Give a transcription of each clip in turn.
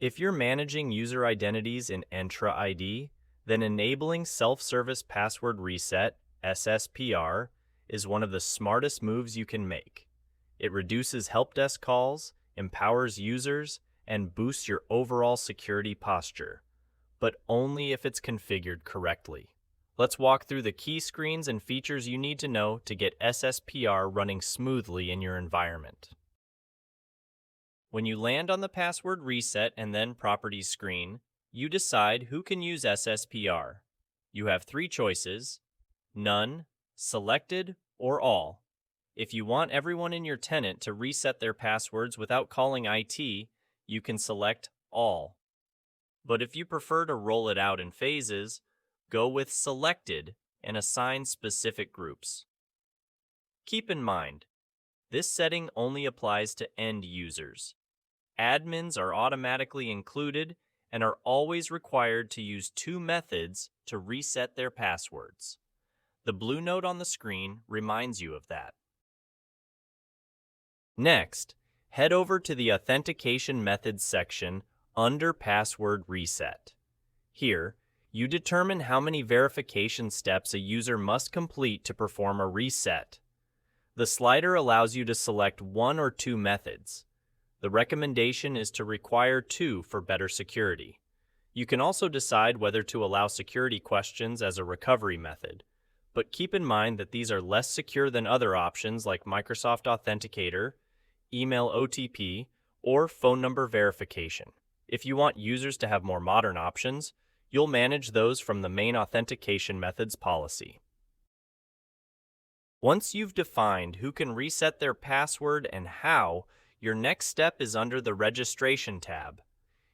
If you're managing user identities in Entra ID, then enabling Self-Service Password Reset, SSPR, is one of the smartest moves you can make. It reduces help desk calls, empowers users, and boosts your overall security posture, but only if it's configured correctly. Let's walk through the key screens and features you need to know to get SSPR running smoothly in your environment. When you land on the Password Reset and then Properties screen, you decide who can use SSPR. You have three choices: None, Selected, or All. If you want everyone in your tenant to reset their passwords without calling IT, you can select All. But if you prefer to roll it out in phases, go with Selected and assign specific groups. Keep in mind, this setting only applies to end users. Admins are automatically included and are always required to use two methods to reset their passwords. The blue note on the screen reminds you of that. Next, head over to the Authentication Methods section under Password Reset. Here, you determine how many verification steps a user must complete to perform a reset. The slider allows you to select one or two methods. The recommendation is to require two for better security. You can also decide whether to allow security questions as a recovery method, but keep in mind that these are less secure than other options like Microsoft Authenticator, email OTP, or phone number verification. If you want users to have more modern options, you'll manage those from the main authentication methods policy. Once you've defined who can reset their password and how, your next step is under the Registration tab.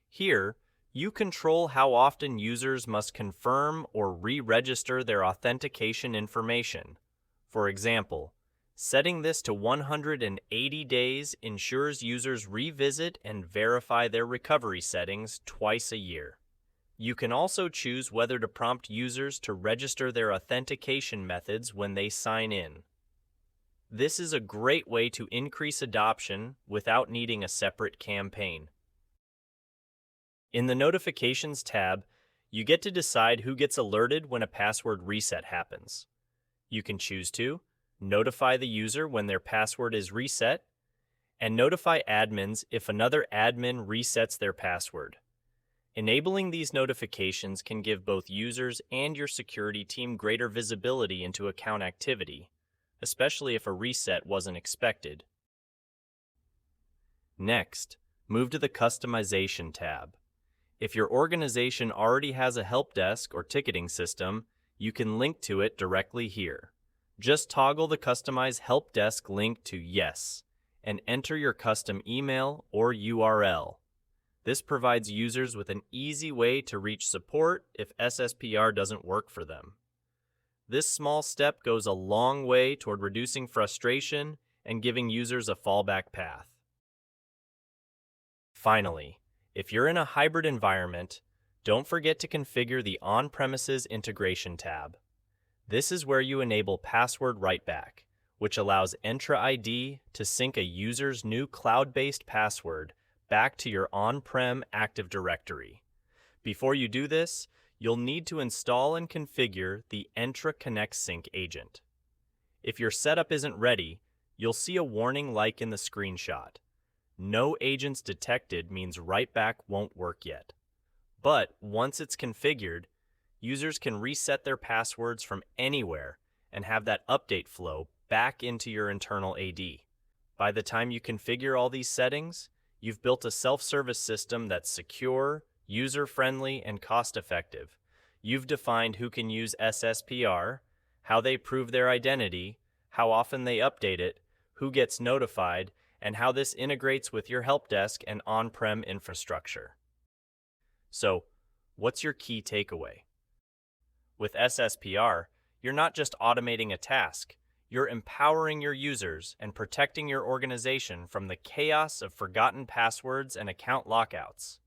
Here, you control how often users must confirm or re-register their authentication information. For example, setting this to 180 days ensures users revisit and verify their recovery settings twice a year. You can also choose whether to prompt users to register their authentication methods when they sign in. This is a great way to increase adoption without needing a separate campaign. In the Notifications tab, you get to decide who gets alerted when a password reset happens. You can choose to notify the user when their password is reset, and notify admins if another admin resets their password. Enabling these notifications can give both users and your security team greater visibility into account activity, especially if a reset wasn't expected. Next, move to the Customization tab. If your organization already has a help desk or ticketing system, you can link to it directly here. Just toggle the Customize Help Desk link to Yes, and enter your custom email or URL. This provides users with an easy way to reach support if SSPR doesn't work for them. This small step goes a long way toward reducing frustration and giving users a fallback path. Finally, if you're in a hybrid environment, don't forget to configure the On-Premises Integration tab. This is where you enable Password Writeback, which allows Entra ID to sync a user's new cloud-based password back to your on-prem Active Directory. Before you do this, you'll need to install and configure the Entra Connect Sync agent. If your setup isn't ready, you'll see a warning like in the screenshot. No agents detected means Writeback won't work yet. But once it's configured, users can reset their passwords from anywhere and have that update flow back into your internal AD. By the time you configure all these settings, you've built a self-service system that's secure, user-friendly, and cost-effective. You've defined who can use SSPR, how they prove their identity, how often they update it, who gets notified, and how this integrates with your help desk and on-prem infrastructure. So, what's your key takeaway? With SSPR, you're not just automating a task, you're empowering your users and protecting your organization from the chaos of forgotten passwords and account lockouts.